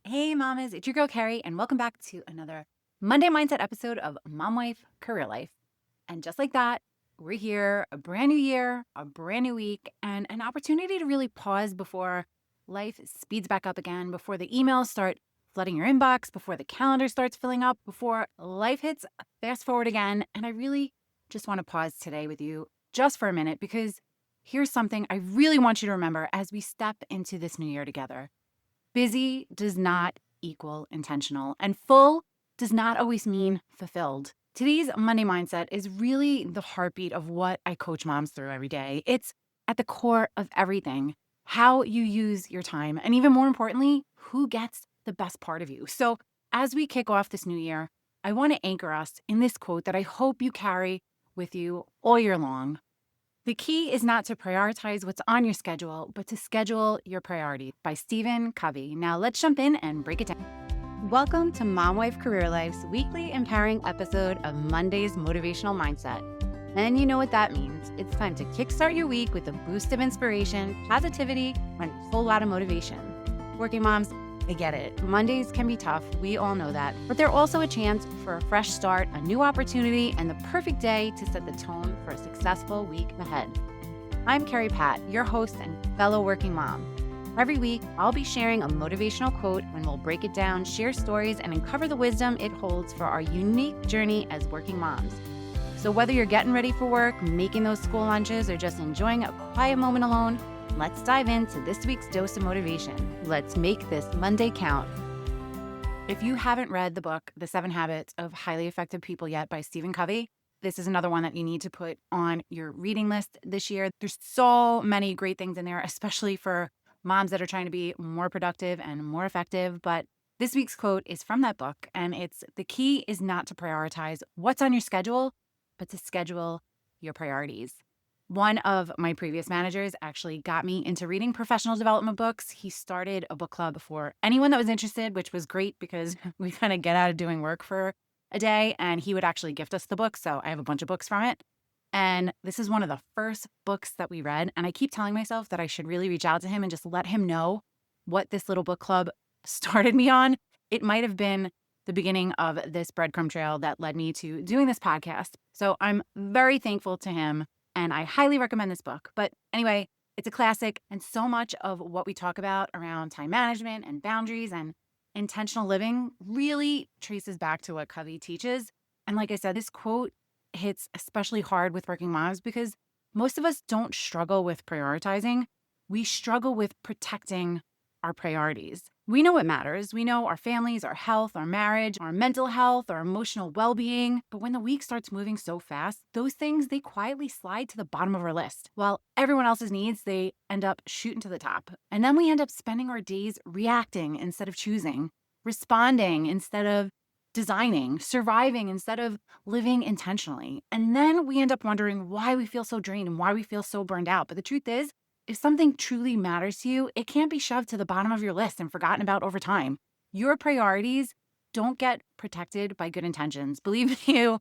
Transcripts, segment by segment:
Hey, mamas, it's your girl Carrie, and welcome back to another Monday Mindset episode of Mom Wife Career Life. And just like that, we're here, a brand new year, a brand new week, and an opportunity to really pause before life speeds back up again, before the emails start flooding your inbox, before the calendar starts filling up, before life hits fast forward again. And I really just want to pause today with you just for a minute because here's something I really want you to remember as we step into this new year together. Busy does not equal intentional, and full does not always mean fulfilled. Today's Monday Mindset is really the heartbeat of what I coach moms through every day. It's at the core of everything, how you use your time, and even more importantly, who gets the best part of you. So, as we kick off this new year, I want to anchor us in this quote that I hope you carry with you all year long. The key is not to prioritize what's on your schedule, but to schedule your priorities by Covey. Now let's jump in and break it down. Welcome to Mom Wife Career Life's weekly empowering episode of Monday's Motivational Mindset. And you know what that means. It's time to kickstart your week with a boost of inspiration, positivity, and a whole lot of motivation. Working moms, I get it. Mondays can be tough. We all know that. But they're also a chance for a fresh start, a new opportunity, and the perfect day to set the tone for a successful week ahead. I'm Carrie Pat, your host and fellow working mom. Every week, I'll be sharing a motivational quote and we'll break it down, share stories, and uncover the wisdom it holds for our unique journey as working moms. So whether you're getting ready for work, making those school lunches, or just enjoying a quiet moment alone, let's dive into this week's dose of motivation. Let's make this Monday count. If you haven't read the book, The 7 Habits of Highly Effective People yet by Covey, this is another one that you need to put on your reading list this year. There's so many great things in there, especially for moms that are trying to be more productive and more effective. But this week's quote is from that book, and it's the key is not to prioritize what's on your schedule, but to schedule your priorities. One of my previous managers actually got me into reading professional development books. He started a book club for anyone that was interested, which was great because we kind of get out of doing work for a day, and he would actually gift us the book. So I have a bunch of books from it. And this is one of the first books that we read. And I keep telling myself that I should really reach out to him and just let him know what this little book club started me on. It might have been the beginning of this breadcrumb trail that led me to doing this podcast. So I'm very thankful to him. And I highly recommend this book. But anyway, it's a classic. And so much of what we talk about around time management and boundaries and intentional living really traces back to what Covey teaches. And like I said, this quote hits especially hard with working moms because most of us don't struggle with prioritizing. We struggle with protecting our priorities. We know what matters. We know our families, our health, our marriage, our mental health, our emotional well-being. But when the week starts moving so fast, those things, they quietly slide to the bottom of our list. While everyone else's needs, they end up shooting to the top. And then we end up spending our days reacting instead of choosing, responding instead of designing, surviving instead of living intentionally. And then we end up wondering why we feel so drained and why we feel so burned out. But the truth is, if something truly matters to you, it can't be shoved to the bottom of your list and forgotten about over time. Your priorities don't get protected by good intentions. Believe me,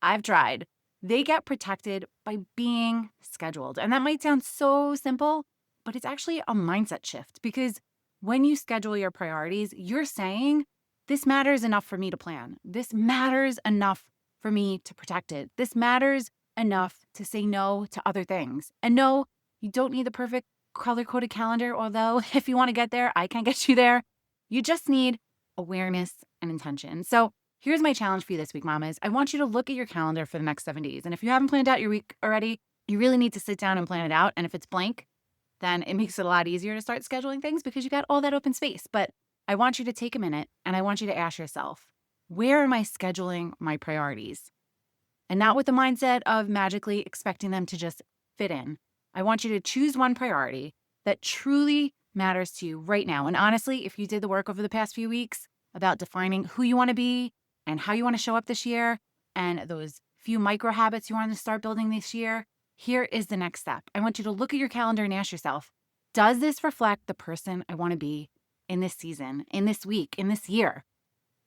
I've tried. They get protected by being scheduled. And that might sound so simple, but it's actually a mindset shift because when you schedule your priorities, you're saying, this matters enough for me to plan. This matters enough for me to protect it. This matters enough to say no to other things. And no, you don't need the perfect color-coded calendar, although if you want to get there, I can get you there. You just need awareness and intention. So here's my challenge for you this week, mamas. I want you to look at your calendar for the next 7 days. And if you haven't planned out your week already, you really need to sit down and plan it out. And if it's blank, then it makes it a lot easier to start scheduling things because you got all that open space. But I want you to take a minute and I want you to ask yourself, where am I scheduling my priorities? And not with the mindset of magically expecting them to just fit in. I want you to choose one priority that truly matters to you right now. And honestly, if you did the work over the past few weeks about defining who you want to be and how you want to show up this year and those few micro habits you want to start building this year, here is the next step. I want you to look at your calendar and ask yourself, does this reflect the person I want to be in this season, in this week, in this year?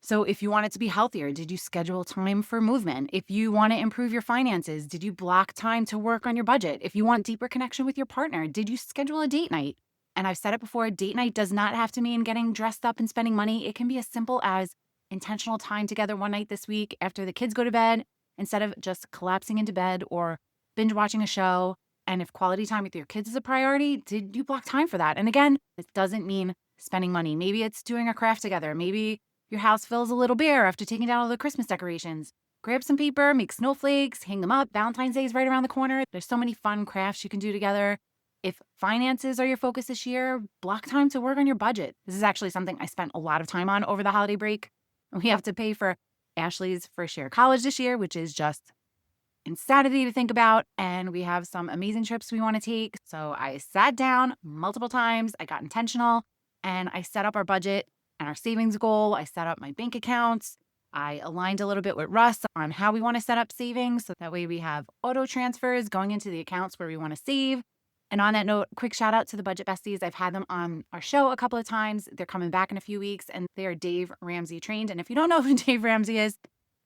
So if you want it to be healthier, did you schedule time for movement? If you want to improve your finances, did you block time to work on your budget? If you want deeper connection with your partner, did you schedule a date night? And I've said it before, date night does not have to mean getting dressed up and spending money. It can be as simple as intentional time together one night this week after the kids go to bed, instead of just collapsing into bed or binge watching a show. And if quality time with your kids is a priority, did you block time for that? And again, it doesn't mean spending money. Maybe it's doing a craft together. Maybe your house feels a little bare after taking down all the Christmas decorations. Grab some paper, make snowflakes, hang them up. Valentine's Day is right around the corner. There's so many fun crafts you can do together. If finances are your focus this year, block time to work on your budget. This is actually something I spent a lot of time on over the holiday break. We have to pay for Ashley's first year of college this year, which is just insanity to think about. And we have some amazing trips we want to take. So I sat down multiple times. I got intentional and I set up our budget and our savings goal. I set up my bank accounts. I aligned a little bit with Russ on how we want to set up savings. So that way we have auto transfers going into the accounts where we want to save. And on that note, quick shout out to the Budget Besties. I've had them on our show a couple of times. They're coming back in a few weeks and they are Dave Ramsey trained. And if you don't know who Dave Ramsey is,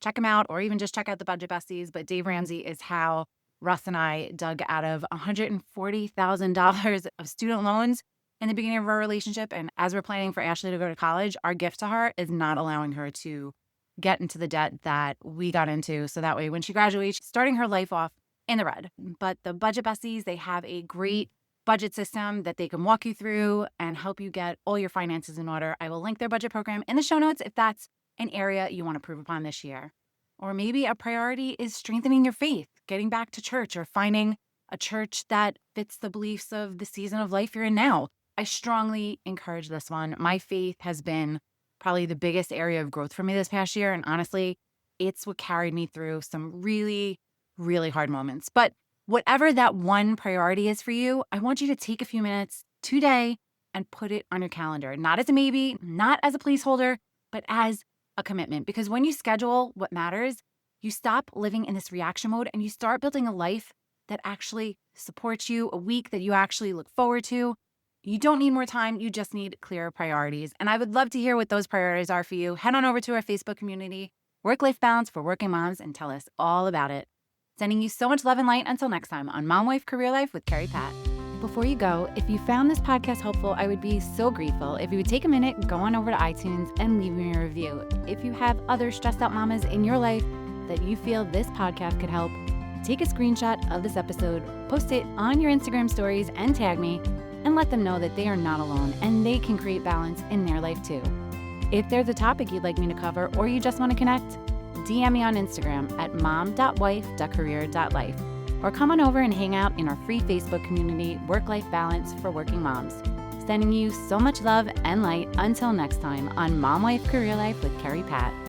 check him out or even just check out the Budget Besties. But Dave Ramsey is how Russ and I dug out of $140,000 of student loans in the beginning of our relationship. And as we're planning for Ashley to go to college, our gift to her is not allowing her to get into the debt that we got into. So that way, when she graduates, she's starting her life off in the red. But the Budget Besties, they have a great budget system that they can walk you through and help you get all your finances in order. I will link their budget program in the show notes if that's an area you want to improve upon this year. Or maybe a priority is strengthening your faith, getting back to church or finding a church that fits the beliefs of the season of life you're in now. I strongly encourage this one. My faith has been probably the biggest area of growth for me this past year. And honestly, it's what carried me through some really hard moments. But whatever that one priority is for you, I want you to take a few minutes today and put it on your calendar. Not as a maybe, not as a placeholder, but as a commitment. Because when you schedule what matters, you stop living in this reaction mode and you start building a life that actually supports you, a week that you actually look forward to. You don't need more time. You just need clearer priorities. And I would love to hear what those priorities are for you. Head on over to our Facebook community, Work-Life Balance for Working Moms, and tell us all about it. Sending you so much love and light until next time on Mom Wife Career Life with Carrie Pat. Before you go, if you found this podcast helpful, I would be so grateful if you would take a minute, go on over to iTunes and leave me a review. If you have other stressed out mamas in your life that you feel this podcast could help, take a screenshot of this episode, post it on your Instagram stories and tag me, and let them know that they are not alone and they can create balance in their life too. If there's a topic you'd like me to cover or you just want to connect, DM me on Instagram at mom.wife.career.life or come on over and hang out in our free Facebook community, Work-Life Balance for Working Moms. Sending you so much love and light until next time on Mom Wife Career Life with Carrie Pat.